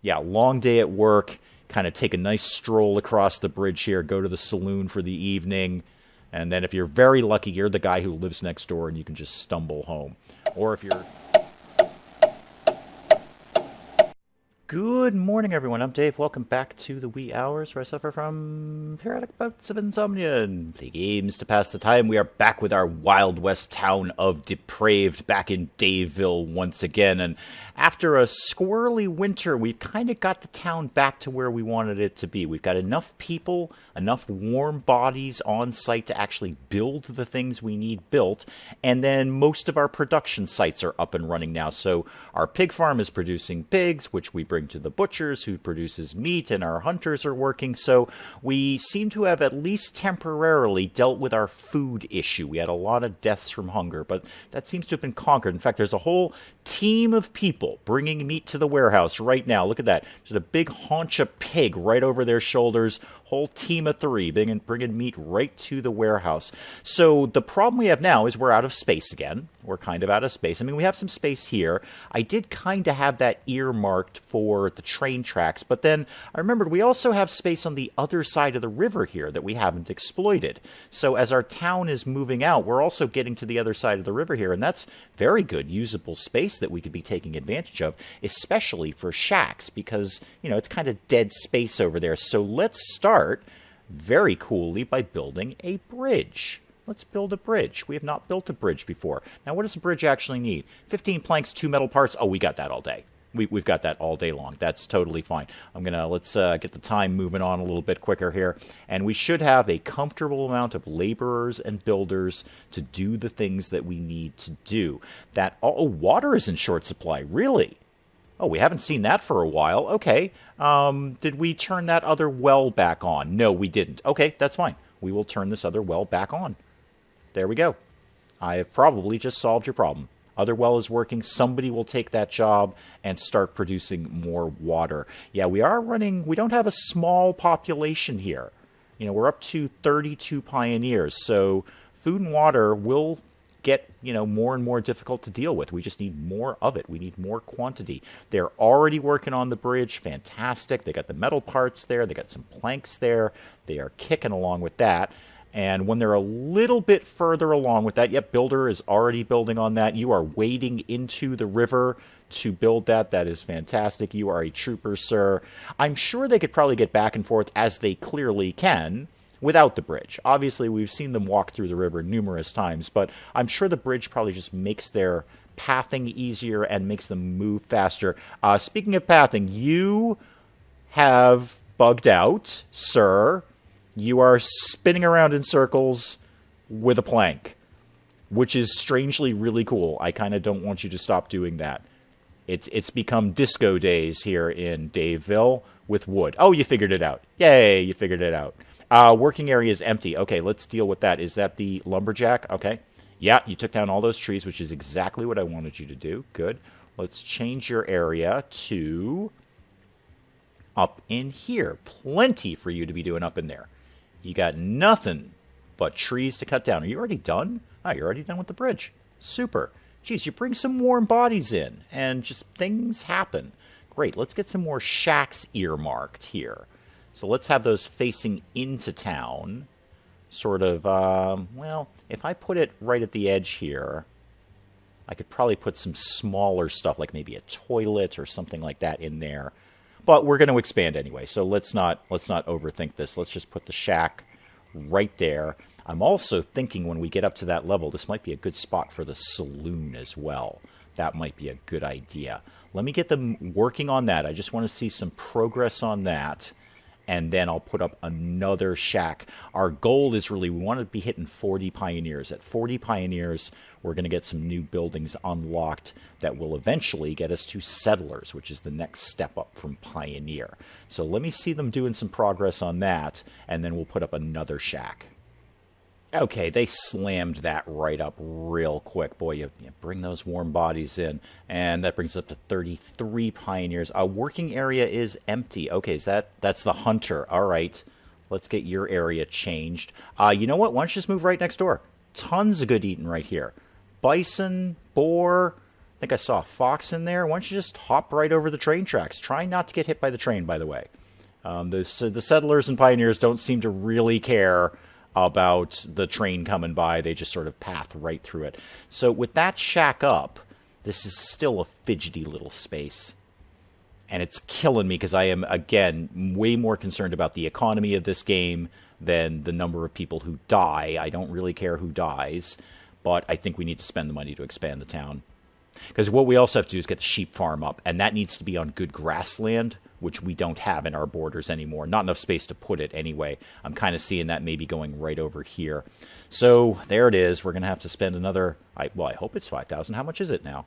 Yeah, long day at work, kind of take a nice stroll across the bridge here, go to the saloon for the evening, and then if you're very lucky, you're the guy who lives next door and you can just stumble home. Or if you're Good morning, everyone. I'm Dave. Welcome back to the wee hours where I suffer from periodic bouts of insomnia and play games to pass the time. We are back with our Wild West town of Depraved, back in Daveville once again. And after a squirrely winter, we've kind of got the town back to where we wanted it to be. We've got enough people, enough warm bodies on site to actually build the things we need built. And then most of our production sites are up and running now. So our pig farm is producing pigs, which we bring to the butchers who produces meat, and our hunters are working. So we seem to have at least temporarily dealt with our food issue. We had a lot of deaths from hunger, but that seems to have been conquered. In fact, there's a whole team of people bringing meat to the warehouse right now. Look at that. There's a big haunch of pig right over their shoulders. Whole team of 3 bringing meat right to the warehouse. So the problem we have now is we're out of space again. We're kind of out of space. I mean, we have some space here. I did kind of have that earmarked for the train tracks, but then I remembered we also have space on the other side of the river here that we haven't exploited. So as our town is moving out, we're also getting to the other side of the river here, and that's very good usable space that we could be taking advantage of, especially for shacks, because, you know, it's kind of dead space over there. So let's start very coolly by building a bridge. Let's build a bridge. We have not built a bridge before. Now, what does a bridge actually need? 15 planks, 2 metal parts. Oh, we got that all day. We've got that all day long. That's totally fine. Let's get the time moving on a little bit quicker here. And we should have a comfortable amount of laborers and builders to do the things that we need to do. Water is in short supply. Really? Oh, we haven't seen that for a while. Okay. Did we turn that other well back on? No, we didn't. Okay, that's fine. We will turn this other well back on. There we go. I have probably just solved your problem. Other well is working. Somebody will take that job and start producing more water. Yeah, we don't have a small population here. You know, we're up to 32 pioneers. So food and water will get, more and more difficult to deal with. We just need more of it. We need more quantity. They're already working on the bridge. Fantastic. They got the metal parts there. They got some planks there. They are kicking along with that. And when they're a little bit further along with that, yep, builder is already building on that. You are wading into the river to build that. That is fantastic. You are a trooper, sir. I'm sure they could probably get back and forth, as they clearly can, without the bridge. Obviously, we've seen them walk through the river numerous times, but I'm sure the bridge probably just makes their pathing easier and makes them move faster. Speaking of pathing, you have bugged out, sir. You are spinning around in circles with a plank, which is strangely really cool. I kind of don't want you to stop doing that. It's become disco days here in Daveville with wood. Oh, you figured it out. Yay, you figured it out. Working area is empty. Okay, let's deal with that. Is that the lumberjack? Okay. Yeah, you took down all those trees, which is exactly what I wanted you to do. Good. Let's change your area to up in here. Plenty for you to be doing up in there. You got nothing but trees to cut down. Are you already done? You're already done with the bridge. Super. Geez, you bring some warm bodies in, and just things happen. Great. Let's get some more shacks earmarked here. So let's have those facing into town. Sort of, if I put it right at the edge here, I could probably put some smaller stuff, like maybe a toilet or something like that in there. But we're going to expand anyway, so let's not overthink this. Let's just put the shack right there. I'm also thinking when we get up to that level, this might be a good spot for the saloon as well. That might be a good idea. Let me get them working on that. I just want to see some progress on that. And then I'll put up another shack. Our goal is really, we want to be hitting 40 pioneers. At 40 pioneers, we're going to get some new buildings unlocked that will eventually get us to settlers, which is the next step up from pioneer. So let me see them doing some progress on that, and then we'll put up another shack. Okay, they slammed that right up real quick. Boy, you bring those warm bodies in, and that brings us up to 33 pioneers. Our working area is empty. Okay, that's the hunter. All right, let's get your area changed. You know what? Why don't you just move right next door? Tons of good eating right here. Bison, boar, think I saw a fox in there. Why don't you just hop right over the train tracks? Try not to get hit by the train, by the way. The settlers and pioneers don't seem to really care about the train coming by. They just sort of path right through it. So with that shack up, this is still a fidgety little space. And it's killing me because I am, again, way more concerned about the economy of this game than the number of people who die. I don't really care who dies, but I think we need to spend the money to expand the town. Because what we also have to do is get the sheep farm up, and that needs to be on good grassland, which we don't have in our borders anymore. Not enough space to put it anyway. I'm kind of seeing that maybe going right over here. So there it is. We're going to have to spend another, I hope it's 5,000. How much is it now?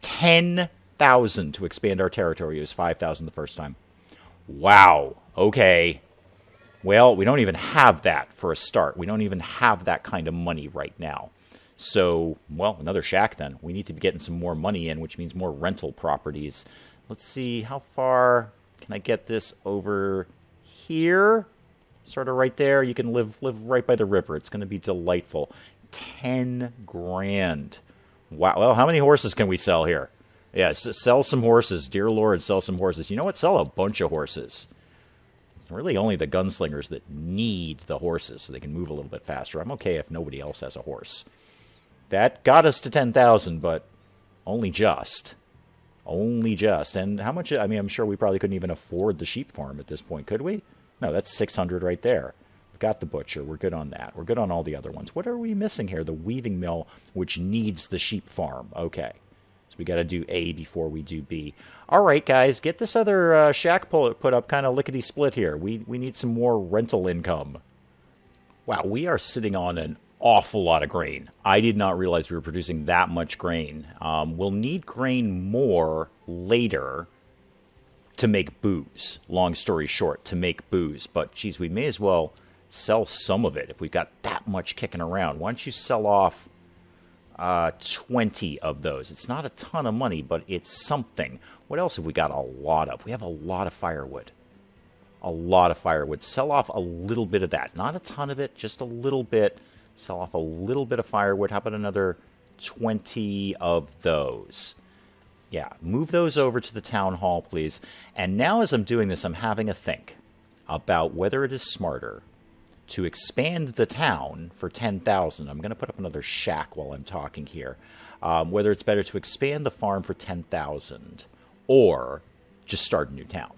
10,000 to expand our territory. It was 5,000 the first time. Wow. Okay. Well, we don't even have that for a start. We don't even have that kind of money right now. So, well, another shack then. We need to be getting some more money in, which means more rental properties. Let's see, how far can I get this over here? Sort of right there. You can live right by the river. It's going to be delightful. 10 grand. Wow. Well, how many horses can we sell here? Yeah, sell some horses. Dear Lord, sell some horses. You know what? Sell a bunch of horses. It's really only the gunslingers that need the horses so they can move a little bit faster. I'm okay if nobody else has a horse. That got us to 10,000, but only just. Only just. And how much? I mean, I'm sure we probably couldn't even afford the sheep farm at this point, could we? No, that's 600 right there. We've got the butcher. We're good on that. We're good on all the other ones. What are we missing here? The weaving mill, which needs the sheep farm. Okay. So we got to do A before we do B. All right, guys, get this other shack put up kind of lickety-split here. We need some more rental income. Wow, we are sitting on an awful lot of grain. I did not realize we were producing that much grain. We'll need grain more later to make booze. Long story short, to make booze. But, geez, we may as well sell some of it if we've got that much kicking around. Why don't you sell off 20 of those? It's not a ton of money, but it's something. What else have we got a lot of? We have a lot of firewood. A lot of firewood. Sell off a little bit of that. Not a ton of it, just a little bit. Sell off a little bit of firewood. How about another 20 of those? Yeah, move those over to the town hall, please. And now as I'm doing this, I'm having a think about whether it is smarter to expand the town for 10,000. I'm going to put up another shack while I'm talking here. Whether it's better to expand the farm for 10,000 or just start a new town.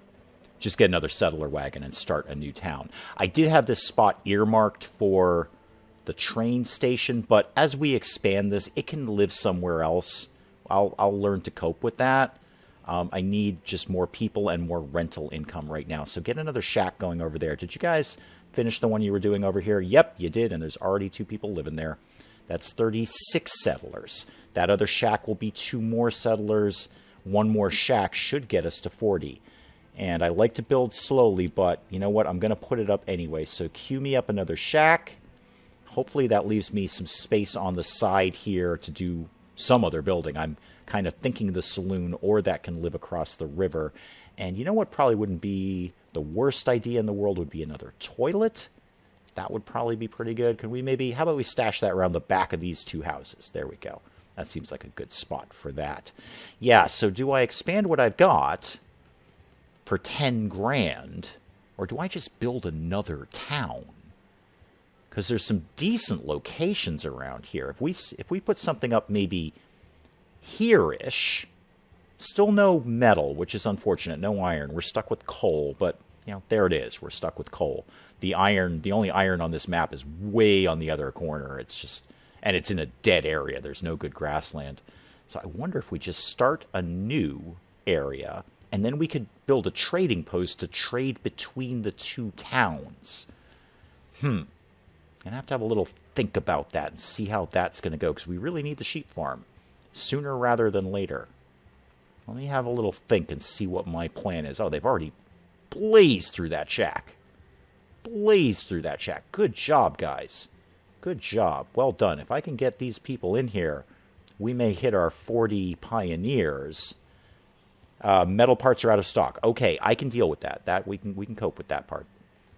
Just get another settler wagon and start a new town. I did have this spot earmarked for the train station, but as we expand this, it can live somewhere else. I'll learn to cope with that. I need just more people and more rental income right now. So get another shack going over there. Did you guys finish the one you were doing over here? Yep, you did, and there's already 2 people living there. That's 36 settlers. That other shack will be 2 more settlers. 1 more shack should get us to 40. And I like to build slowly, but you know what? I'm going to put it up anyway. So queue me up another shack. Hopefully that leaves me some space on the side here to do some other building. I'm kind of thinking the saloon, or that can live across the river. And you know what probably wouldn't be the worst idea in the world would be another toilet. That would probably be pretty good. Could we maybe, how about we stash that around the back of these 2 houses? There we go. That seems like a good spot for that. Yeah, so do I expand what I've got for 10 grand, or do I just build another town? Because there's some decent locations around here. If we put something up maybe here-ish, still no metal, which is unfortunate, no iron. We're stuck with coal, but, you know, there it is. We're stuck with coal. The only iron on this map is way on the other corner. It's just, and it's in a dead area. There's no good grassland. So I wonder if we just start a new area, and then we could build a trading post to trade between the 2 towns. Gonna have to have a little think about that and see how that's going to go, because we really need the sheep farm sooner rather than later. Let me have a little think and see what my plan is. Oh, they've already blazed through that shack. Blazed through that shack. Good job, guys. Good job. Well done. If I can get these people in here, we may hit our 40 pioneers. Metal parts are out of stock. Okay, I can deal with that. That we can cope with that part.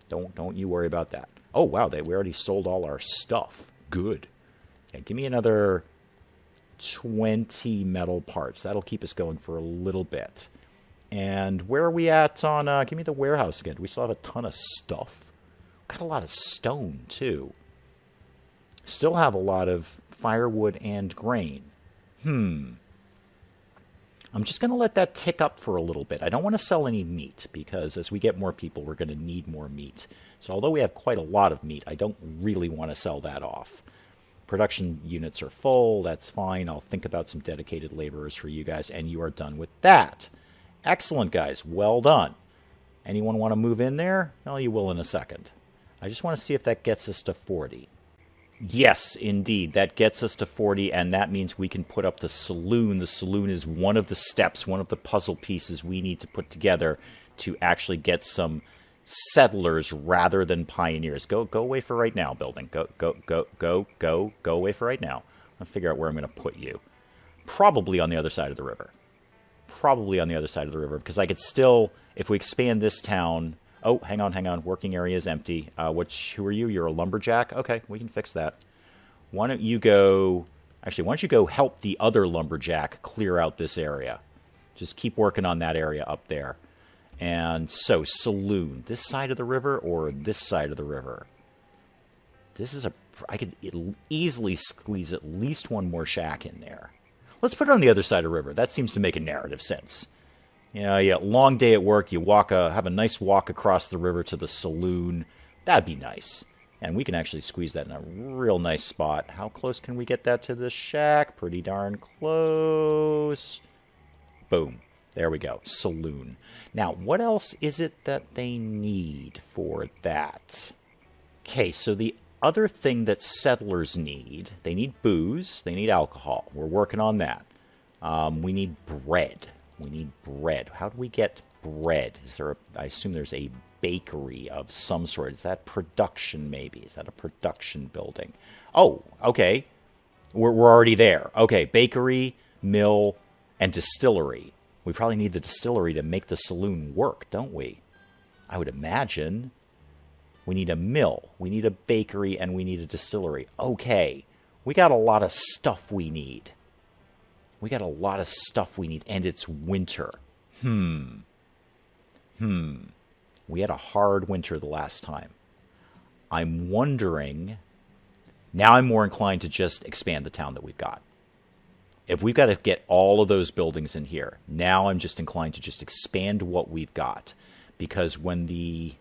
Don't you worry about that. Oh, wow, we already sold all our stuff. Good. Yeah, give me another 20 metal parts. That'll keep us going for a little bit. And where are we at on... give me the warehouse again. We still have a ton of stuff. Got a lot of stone, too. Still have a lot of firewood and grain. I'm just going to let that tick up for a little bit. I don't want to sell any meat, because as we get more people, we're going to need more meat. So although we have quite a lot of meat, I don't really want to sell that off. Production units are full. That's fine. I'll think about some dedicated laborers for you guys, and you are done with that. Excellent, guys. Well done. Anyone want to move in there? Well, you will in a second. I just want to see if that gets us to 40. Yes, indeed. That gets us to 40, and that means we can put up the saloon. The saloon is one of the steps, one of the puzzle pieces we need to put together to actually get some settlers rather than pioneers. Go away for right now, building. Go away for right now. I'll figure out where I'm going to put you. Probably on the other side of the river. Probably on the other side of the river, because I could still, if we expand this town... Oh, hang on. Working area is empty. Who are you? You're a lumberjack? Okay, we can fix that. Why don't you go... Actually, why don't you go help the other lumberjack clear out this area? Just keep working on that area up there. And so, saloon. This side of the river or this side of the river? This is a... I could easily squeeze at least one more shack in there. Let's put it on the other side of the river. That seems to make a narrative sense. Yeah, long day at work, you have a nice walk across the river to the saloon. That'd be nice. And we can actually squeeze that in a real nice spot. How close can we get that to the shack? Pretty darn close. Boom. There we go. Saloon. Now, what else is it that they need for that? Okay, so the other thing that settlers need, they need booze, they need alcohol. We're working on that. We need bread. We need bread. How do we get bread? I assume there's a bakery of some sort. Is that production, maybe? Is that a production building? Oh, okay. We're already there. Okay, bakery, mill, and distillery. We probably need the distillery to make the saloon work, don't we? I would imagine. We need a mill, we need a bakery, and we need a distillery. Okay, we got a lot of stuff we need. We got a lot of stuff we need, and it's winter. We had a hard winter the last time. I'm wondering... Now I'm more inclined to just expand the town that we've got. If we've got to get all of those buildings in here, now I'm just inclined to just expand what we've got. Because when the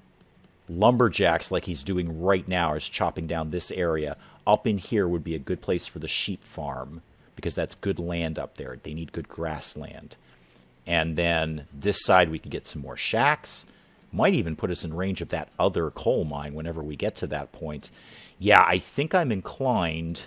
lumberjacks, like he's doing right now, is chopping down this area, up in here would be a good place for the sheep farm. Because that's good land up there. They need good grassland. And then this side we can get some more shacks. Might even put us in range of that other coal mine whenever we get to that point. Yeah, I think I'm inclined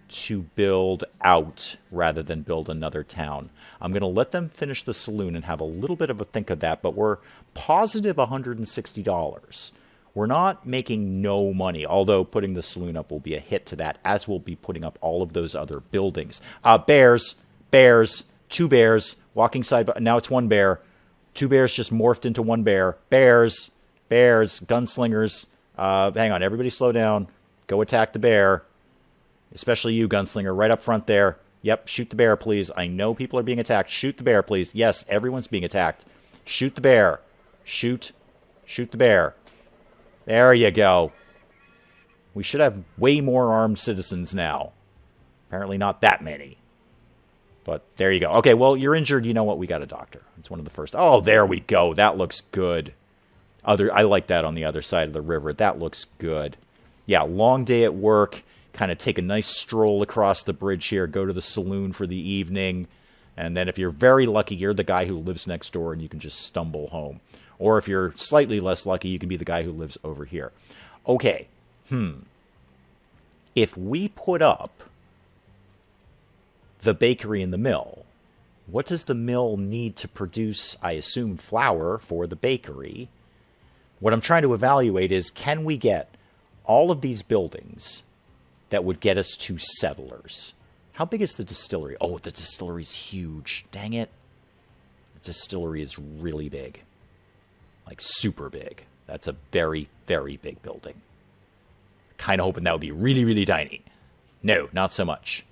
to build out rather than build another town. I'm going to let them finish the saloon and have a little bit of a think of that, but we're positive $160. We're not making no money, although putting the saloon up will be a hit to that, as we'll be putting up all of those other buildings. Bears, 2 bears, walking side by... Now it's 1 bear. 2 bears just morphed into 1 bear. Bears, gunslingers. Hang on, everybody slow down. Go attack the bear. Especially you, gunslinger, right up front there. Yep, shoot the bear, please. I know people are being attacked. Shoot the bear, please. Yes, everyone's being attacked. Shoot the bear. Shoot the bear. There you go. We should have way more armed citizens now. Apparently not that many. But there you go. Okay, well, you're injured. You know what? We got a doctor. It's one of the first. Oh, there we go. That looks good. I like that on the other side of the river. That looks good. Yeah, long day at work. Kind of take a nice stroll across the bridge here. Go to the saloon for the evening. And then if you're very lucky, you're the guy who lives next door and you can just stumble home. Or if you're slightly less lucky, you can be the guy who lives over here. Okay. If we put up the bakery and the mill, what does the mill need to produce, I assume, flour for the bakery? What I'm trying to evaluate is, can we get all of these buildings that would get us to settlers? How big is the distillery? Oh, the distillery's huge. Dang it. The distillery is really big. Like, super big. That's a very, very big building. Kind of hoping that would be really, really tiny. No, not so much.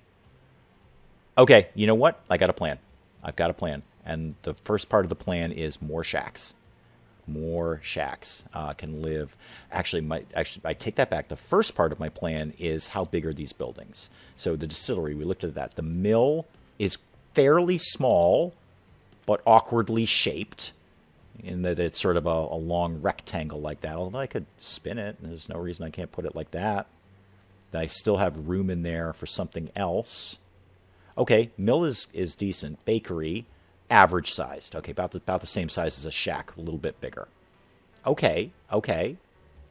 Okay, you know what? I got a plan. I've got a plan. And the first part of the plan is more shacks. More shacks can live. Actually, I take that back. The first part of my plan is how big are these buildings? So the distillery, we looked at that. The mill is fairly small, but awkwardly shaped, in that it's sort of a long rectangle like that. Although I could spin it, and there's no reason I can't put it like that. Then I still have room in there for something else. Okay, mill is decent. Bakery, average sized. Okay, about the same size as a shack, a little bit bigger. Okay.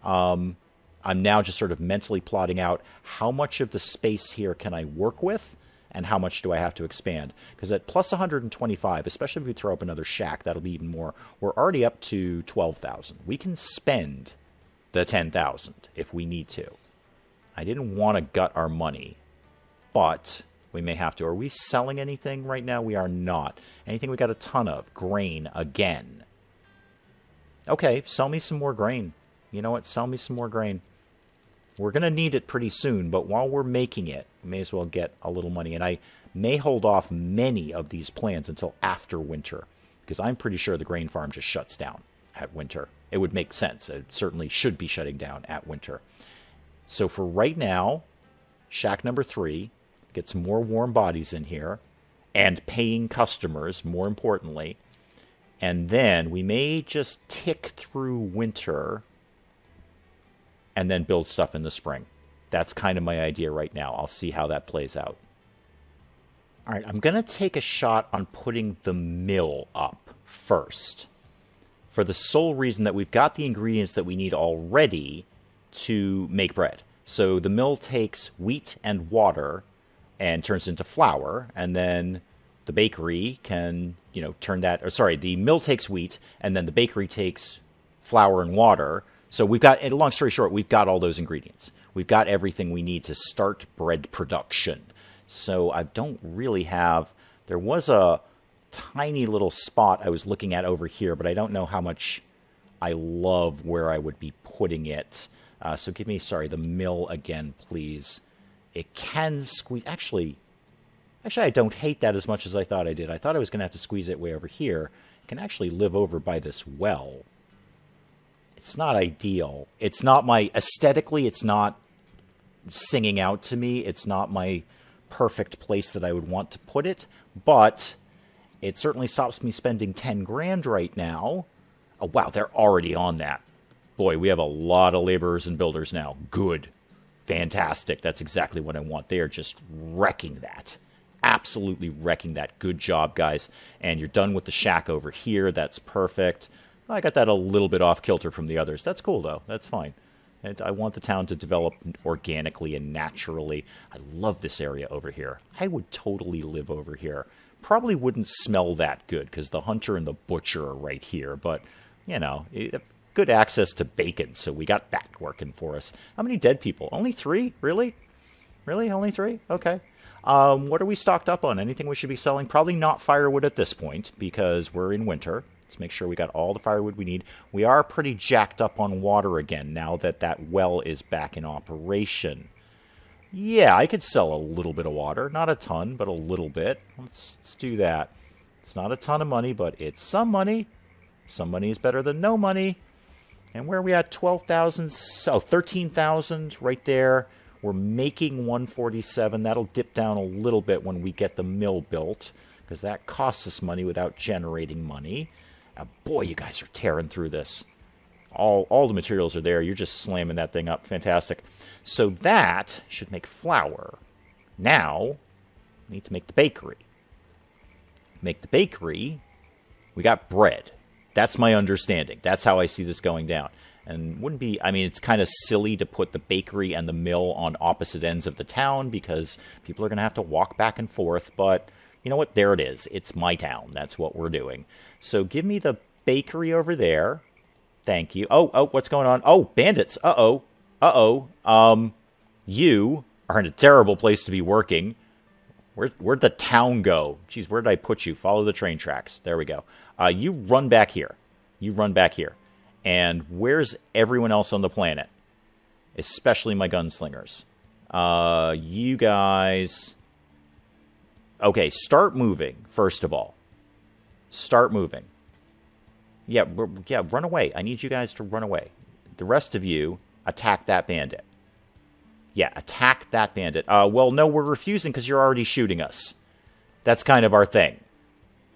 I'm now just sort of mentally plotting out how much of the space here can I work with, and how much do I have to expand? Because at plus 125, especially if we throw up another shack, that'll be even more. We're already up to 12,000. We can spend the 10,000 if we need to. I didn't want to gut our money, but we may have to. Are we selling anything right now? We are not. Anything we got a ton of? Grain again. Okay, sell me some more grain. You know what? Sell me some more grain. We're going to need it pretty soon, but while we're making it, we may as well get a little money. And I may hold off many of these plans until after winter, because I'm pretty sure the grain farm just shuts down at winter. It would make sense. It certainly should be shutting down at winter. So for right now, shack number 3, get some more warm bodies in here, and paying customers, more importantly. And then we may just tick through winter and then build stuff in the spring. That's kind of my idea right now. I'll see how that plays out. All right, I'm going to take a shot on putting the mill up first, for the sole reason that we've got the ingredients that we need already to make bread. So the mill takes wheat and water and turns into flour, and then the bakery can, turn that, the mill takes wheat, and then the bakery takes flour and water. So we've got, long story short, we've got all those ingredients. We've got everything we need to start bread production. So I don't really have, there was a tiny little spot I was looking at over here, but I don't know how much I love where I would be putting it. So give me, the mill again, please. It can squeeze, actually, I don't hate that as much as I thought I did. I thought I was going to have to squeeze it way over here. It can actually live over by this well. It's not ideal. It's not aesthetically, it's not singing out to me. It's not my perfect place that I would want to put it, but it certainly stops me spending 10 grand right now. Oh, wow, they're already on that. Boy, we have a lot of laborers and builders now. Good. Fantastic. That's exactly what I want. They are just wrecking that. Absolutely wrecking that. Good job, guys. And you're done with the shack over here. That's perfect. I got that a little bit off kilter from the others. That's cool, though. That's fine. And I want the town to develop organically and naturally. I love this area over here. I would totally live over here. Probably wouldn't smell that good because the hunter and the butcher are right here. But, good access to bacon, so we got that working for us. How many dead people? Only 3? Really? Really? Only 3? Okay. What are we stocked up on? Anything we should be selling? Probably not firewood at this point because we're in winter. Let's make sure we got all the firewood we need. We are pretty jacked up on water again now that that well is back in operation. Yeah, I could sell a little bit of water. Not a ton, but a little bit. Let's do that. It's not a ton of money, but it's some money. Some money is better than no money. And where are we at? 12,000, 13,000 right there. We're making 147. That'll dip down a little bit when we get the mill built, because that costs us money without generating money. Boy, you guys are tearing through this. All the materials are there. You're just slamming that thing up. Fantastic. So that should make flour. Now, we need to make the bakery. Make the bakery. We got bread. That's my understanding. That's how I see this going down. And wouldn't be, it's kind of silly to put the bakery and the mill on opposite ends of the town because people are going to have to walk back and forth. But you know what? There it is. It's my town. That's what we're doing. So give me the bakery over there. Thank you. Oh, what's going on? Oh, bandits. You are in a terrible place to be working. Where'd the town go? Geez, where did I put you? Follow the train tracks. There we go. You run back here. And where's everyone else on the planet? Especially my gunslingers. You guys... Okay, start moving, first of all. Start moving. Yeah, run away. I need you guys to run away. The rest of you, attack that bandit. Yeah, attack that bandit. Well, no, we're refusing because you're already shooting us. That's kind of our thing.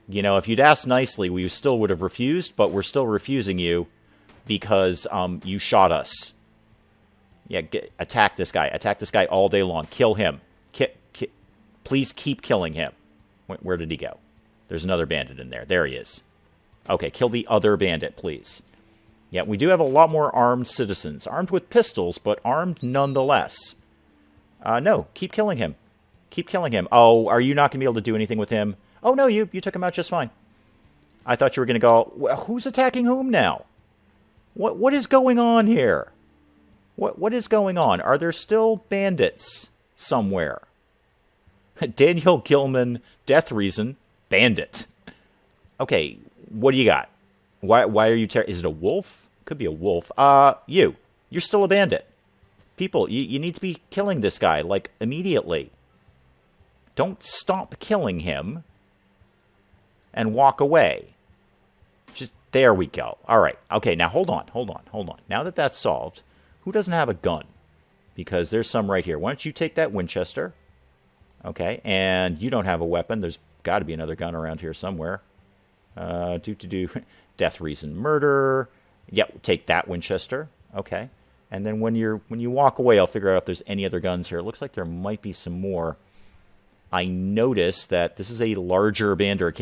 You know, if you'd asked nicely, we still would have refused, but we're still refusing you because you shot us. Yeah, attack this guy. Attack this guy all day long. Kill him. Please keep killing him. Where did he go? There's another bandit in there. There he is. Okay, kill the other bandit, please. Yeah, we do have a lot more armed citizens. Armed with pistols, but armed nonetheless. No, keep killing him. Keep killing him. Oh, are you not going to be able to do anything with him? Oh, no, you took him out just fine. I thought you were going to go, well, who's attacking whom now? What is going on here? What is going on? Are there still bandits somewhere? Daniel Gilman, death reason, bandit. Okay, what do you got? Why are you... Is it a wolf? Could be a wolf. You're still a bandit. People, you need to be killing this guy, like, immediately. Don't stop killing him and walk away. Just, there we go. All right. Okay, now hold on. Now that that's solved, who doesn't have a gun? Because there's some right here. Why don't you take that Winchester? Okay, and you don't have a weapon. There's got to be another gun around here somewhere. Death reason murder. Yep, take that Winchester. Okay. And then when you walk away, I'll figure out if there's any other guns here. It looks like there might be some more. I noticed that this is a larger bandit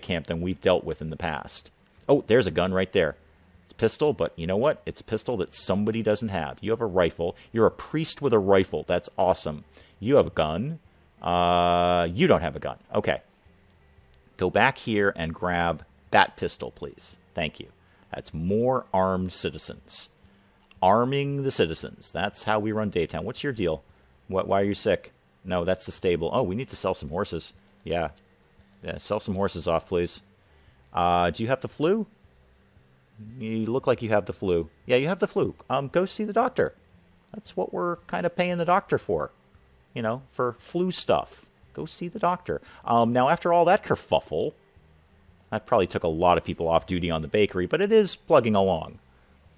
camp than we've dealt with in the past. Oh, there's a gun right there. It's a pistol, but you know what? It's a pistol that somebody doesn't have. You have a rifle. You're a priest with a rifle. That's awesome. You have a gun. You don't have a gun. Okay. Go back here and grab that pistol, please. Thank you. That's more armed citizens. Arming the citizens. That's how we run Daytown. What's your deal? Why are you sick? No, that's the stable. Oh, we need to sell some horses. Yeah, sell some horses off, please. Do you have the flu? You look like you have the flu. Yeah, you have the flu. Go see the doctor. That's what we're kind of paying the doctor for. You know, for flu stuff. Go see the doctor. Now, after all that kerfuffle, that probably took a lot of people off duty on the bakery, but it is plugging along.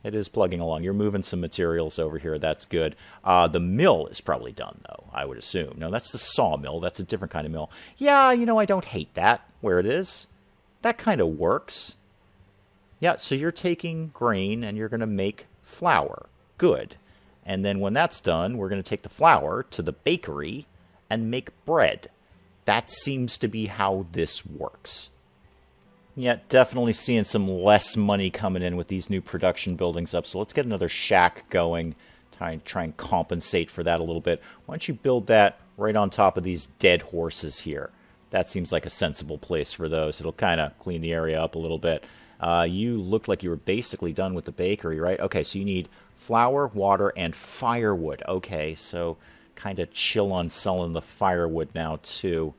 It is plugging along. You're moving some materials over here. That's good. The mill is probably done, though, I would assume. No, that's the sawmill. That's a different kind of mill. Yeah, you know, I don't hate that, where it is. That kind of works. Yeah, so you're taking grain and you're going to make flour. Good. And then when that's done, we're going to take the flour to the bakery and make bread. That seems to be how this works. Yeah, definitely seeing some less money coming in with these new production buildings up. So let's get another shack going. Try and compensate for that a little bit. Why don't you build that right on top of these dead horses here? That seems like a sensible place for those. It'll kind of clean the area up a little bit. You looked like you were basically done with the bakery, right? Okay, so you need flour, water, and firewood. Okay, so kind of chill on selling the firewood now, too.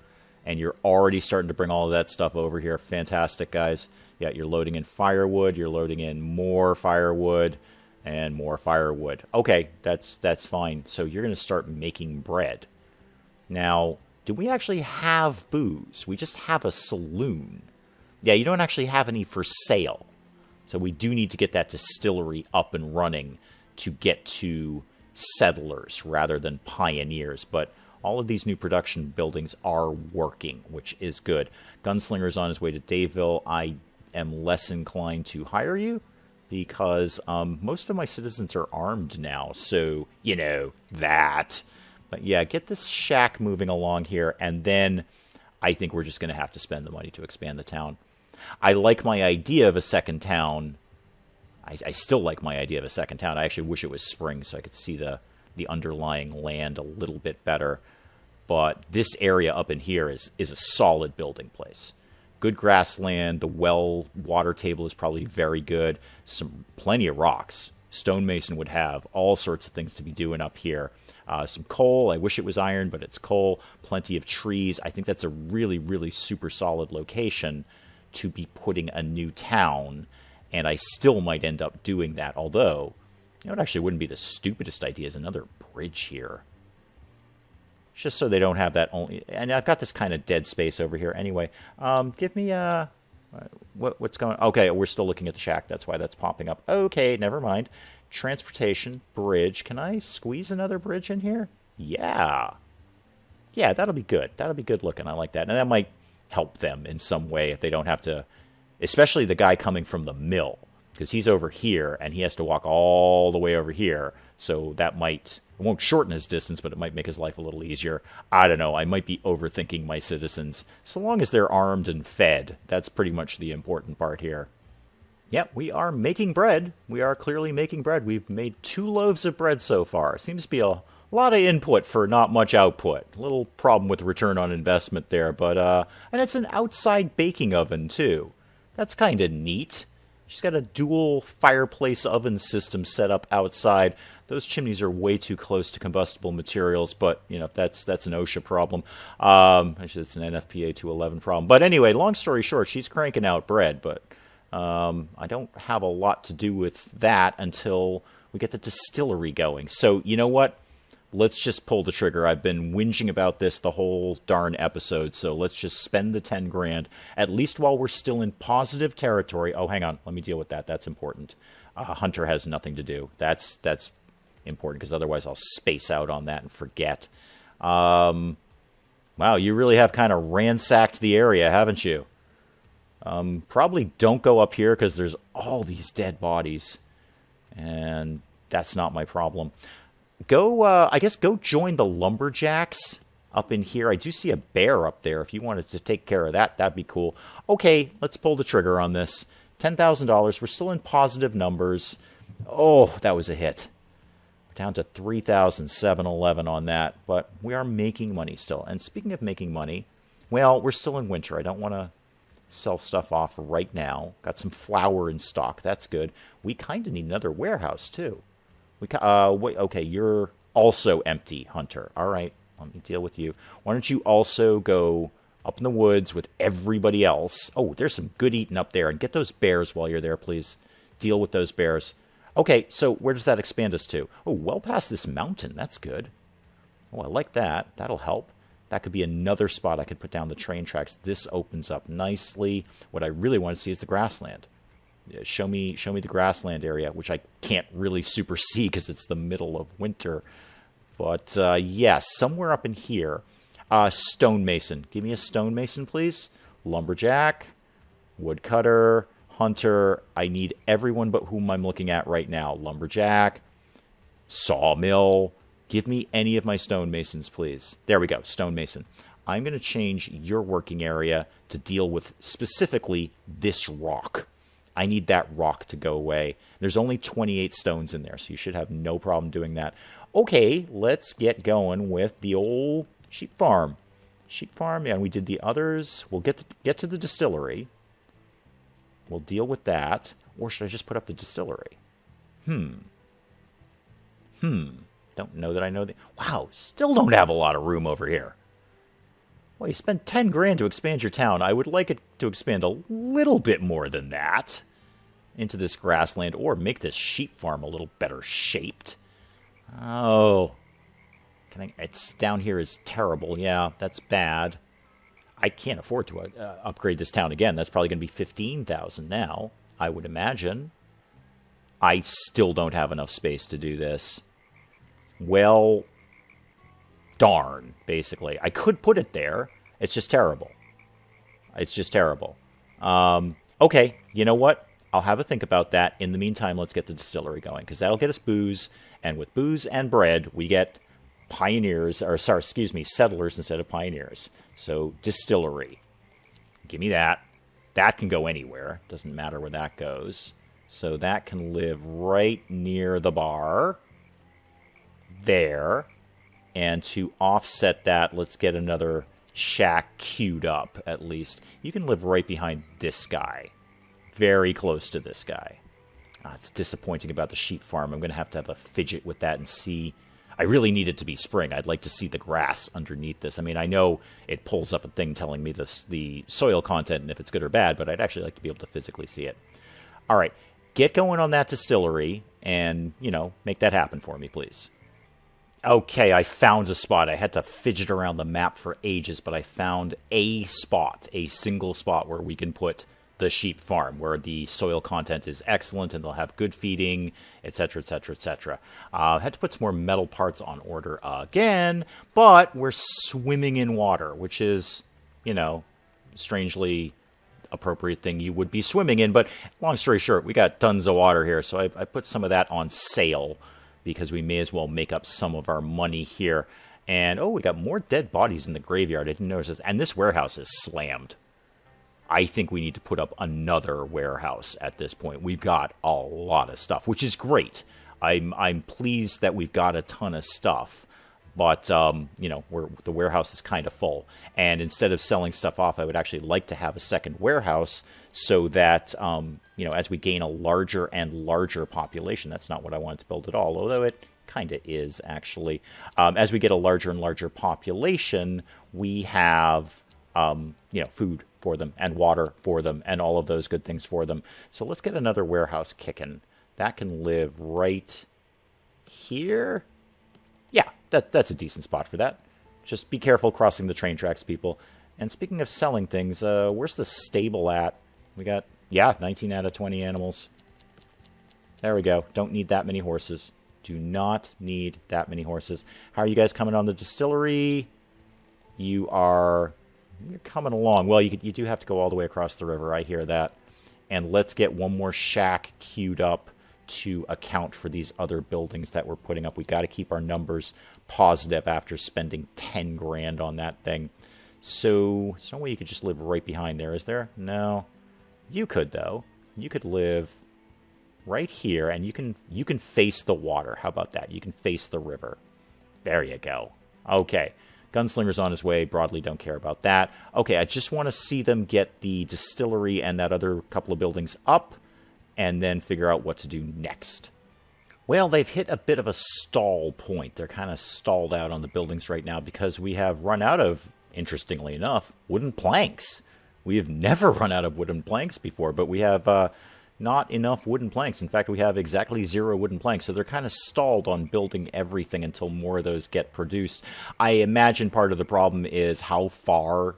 And you're already starting to bring all of that stuff over here. Fantastic, guys. Yeah, you're loading in firewood. You're loading in more firewood and more firewood. Okay, that's fine. So you're going to start making bread. Now, do we actually have booze? We just have a saloon. Yeah, you don't actually have any for sale. So we do need to get that distillery up and running to get to settlers rather than pioneers. But all of these new production buildings are working, which is good. Gunslinger's on his way to Daveville. I am less inclined to hire you because most of my citizens are armed now. So, you know, that. But yeah, get this shack moving along here, and then I think we're just going to have to spend the money to expand the town. I like my idea of a second town. I still like my idea of a second town. I actually wish it was spring so I could see the underlying land a little bit better. But this area up in here is a solid building place. Good grassland. The well water table is probably very good. Plenty of rocks. Stonemason would have all sorts of things to be doing up here. Some coal. I wish it was iron, but it's coal. Plenty of trees. I think that's a really, really super solid location to be putting a new town. And I still might end up doing that. Although, you know, it actually wouldn't be the stupidest idea is another bridge here. just so they don't have that only. And I've got this kind of dead space over here anyway. Give me what's going? Okay, we're still looking at the shack. That's why that's popping up. Okay, never mind. Transportation bridge. Can I squeeze another bridge in here? Yeah. Yeah, that'll be good. That'll be good looking. I like that. And that might help them in some way if they don't have to, especially the guy coming from the mill, because he's over here and he has to walk all the way over here. So that might, it won't shorten his distance, but it might make his life a little easier. I don't know. I might be overthinking my citizens. So long as they're armed and fed, that's pretty much the important part here. Yep, we are making bread. We are clearly making bread. We've made 2 loaves of bread so far. Seems to be a lot of input for not much output. A little problem with return on investment there, but and it's an outside baking oven too. That's kind of neat. She's got a dual fireplace oven system set up outside. Those chimneys are way too close to combustible materials, but you know that's an OSHA problem. Actually, it's an NFPA 211 problem. But anyway, long story short, she's cranking out bread, but I don't have a lot to do with that until we get the distillery going. So you know what? Let's just pull the trigger. I've been whinging about this the whole darn episode, so let's just spend the 10 grand, at least while we're still in positive territory. Oh, hang on. Let me deal with that. That's important. Hunter has nothing to do. That's important, because otherwise I'll space out on that and forget. Wow, you really have kind of ransacked the area, haven't you? Probably don't go up here, because there's all these dead bodies, and that's not my problem. Go, I guess go join the lumberjacks up in here. I do see a bear up there. If you wanted to take care of that, that'd be cool. Okay, let's pull the trigger on this. $10,000. We're still in positive numbers. Oh, that was a hit. We're down to 3,711 on that, but we are making money still. And speaking of making money, well, we're still in winter. I don't want to sell stuff off right now. Got some flour in stock. That's good. We kind of need another warehouse, too. Wait, okay, you're also empty, Hunter. All right, let me deal with you. Why don't you also go up in the woods with everybody else? Oh, there's some good eating up there. And get those bears while you're there, please. Deal with those bears. Okay, so where does that expand us to? Oh, well past this mountain. That's good. Oh, I like that. That'll help. That could be another spot I could put down the train tracks. This opens up nicely. What I really want to see is the grassland. Show me the grassland area, which I can't really super see because it's the middle of winter. But yes, somewhere up in here. Stonemason. Give me a stonemason, please. Lumberjack, woodcutter, hunter. I need everyone but whom I'm looking at right now. Lumberjack, sawmill. Give me any of my stonemasons, please. There we go, stonemason. I'm going to change your working area to deal with specifically this rock. I need that rock to go away. There's only 28 stones in there, so you should have no problem doing that. Okay, let's get going with the old sheep farm. Sheep farm, yeah, and we did the others. We'll get to the distillery. We'll deal with that. Or should I just put up the distillery? Don't know that I know that. Wow, still don't have a lot of room over here. Well, you spent 10 grand to expand your town. I would like it to expand a little bit more than that into this grassland, or make this sheep farm a little better shaped. Oh, it's down here is terrible. Yeah, that's bad. I can't afford to upgrade this town again. That's probably going to be 15,000 now, I would imagine. I still don't have enough space to do this. Well, darn, basically. I could put it there. It's just terrible. It's just terrible. Okay, you know what? I'll have a think about that. In the meantime, let's get the distillery going, because that'll get us booze. And with booze and bread, we get settlers instead of pioneers. So, distillery. Give me that. That can go anywhere. Doesn't matter where that goes. So that can live right near the bar. There. And to offset that, let's get another shack queued up, at least. You can live right behind this guy. Very close to this guy. It's disappointing about the sheep farm. I'm going to have a fidget with that and see. I really need it to be spring. I'd like to see the grass underneath this. I mean, I know it pulls up a thing telling me the soil content and if it's good or bad, but I'd actually like to be able to physically see it. All right. Get going on that distillery and, make that happen for me, please. Okay, I found a spot. I had to fidget around the map for ages, but I found a spot, a single spot where we can put the sheep farm, where the soil content is excellent and they'll have good feeding, etc., etc., etc. Had to put some more metal parts on order again, but we're swimming in water, which is, you know, strangely appropriate thing you would be swimming in. But long story short, we got tons of water here, so I put some of that on sale because we may as well make up some of our money here. And, oh, we got more dead bodies in the graveyard. I didn't notice this. And this warehouse is slammed. I think we need to put up another warehouse at this point. We've got a lot of stuff, which is great. I'm pleased that we've got a ton of stuff. But, you know, the warehouse is kind of full. And instead of selling stuff off, I would actually like to have a second warehouse so that, you know, as we gain a larger and larger population, that's not what I wanted to build at all, although it kind of is, actually. As we get a larger and larger population, we have, you know, food for them and water for them and all of those good things for them. So let's get another warehouse kicking. That can live right here. Yeah, that's a decent spot for that. Just be careful crossing the train tracks, people. And speaking of selling things, where's the stable at? We got, yeah, 19 out of 20 animals. There we go. Don't need that many horses. Do not need that many horses. How are you guys coming on the distillery? You're coming along. Well, you do have to go all the way across the river. I hear that. And let's get one more shack queued up to account for these other buildings that we're putting up. We got to keep our numbers positive after spending 10 grand on that thing. So there's no way you could just live right behind there, is there? No. You could, though. You could live right here, and you can face the water. How about that? You can face the river. There you go. Okay. Gunslinger's on his way. Broadly don't care about that. Okay, I just want to see them get the distillery and that other couple of buildings up, and then figure out what to do next. Well, they've hit a bit of a stall point. They're kind of stalled out on the buildings right now because we have run out of, interestingly enough, wooden planks. We have never run out of wooden planks before, but we have not enough wooden planks. In fact, we have exactly 0 wooden planks, so they're kind of stalled on building everything until more of those get produced. I imagine part of the problem is how far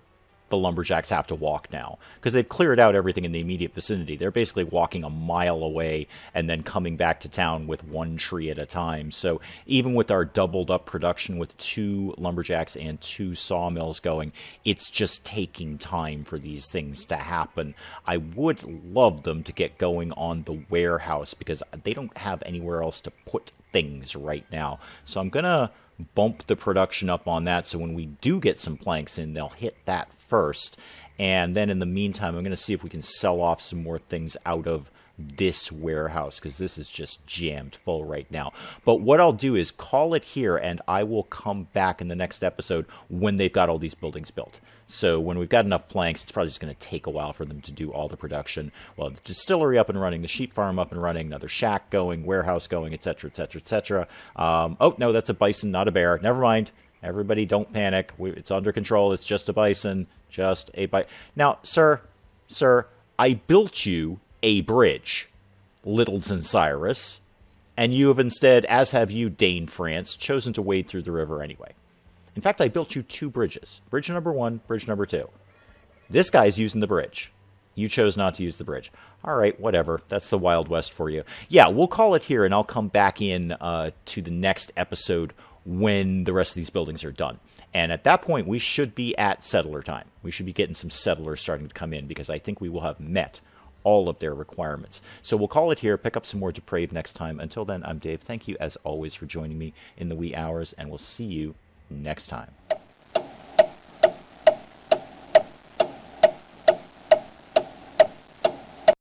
the lumberjacks have to walk now, because they've cleared out everything in the immediate vicinity. They're basically walking a mile away and then coming back to town with 1 tree at a time. So even with our doubled up production with 2 lumberjacks and 2 sawmills going, it's just taking time for these things to happen. I would love them to get going on the warehouse because they don't have anywhere else to put things right now. So I'm going to bump the production up on that, so when we do get some planks in, they'll hit that first. And then in the meantime, I'm going to see if we can sell off some more things out of this warehouse, because this is just jammed full right now. But what I'll do is call it here, and I will come back in the next episode when they've got all these buildings built. So when we've got enough planks, it's probably just going to take a while for them to do all the production. Well, the distillery up and running, the sheep farm up and running, another shack going, warehouse going, etc., etc., etc. Oh, no, that's a bison, not a bear. Never mind. Everybody don't panic. It's under control. It's just a bison. Just a bison. Now, sir, I built you a bridge, Littleton Cyrus, and you have instead, as have you, Dane France, chosen to wade through the river anyway. In fact, I built you 2 bridges. Bridge number 1, bridge number 2. This guy's using the bridge. You chose not to use the bridge. All right, whatever. That's the Wild West for you. Yeah, we'll call it here, and I'll come back in to the next episode when the rest of these buildings are done. And at that point, we should be at settler time. We should be getting some settlers starting to come in, because I think we will have met all of their requirements. So we'll call it here, pick up some more Depraved next time. Until then, I'm Dave. Thank you, as always, for joining me in the wee hours, and we'll see you next time.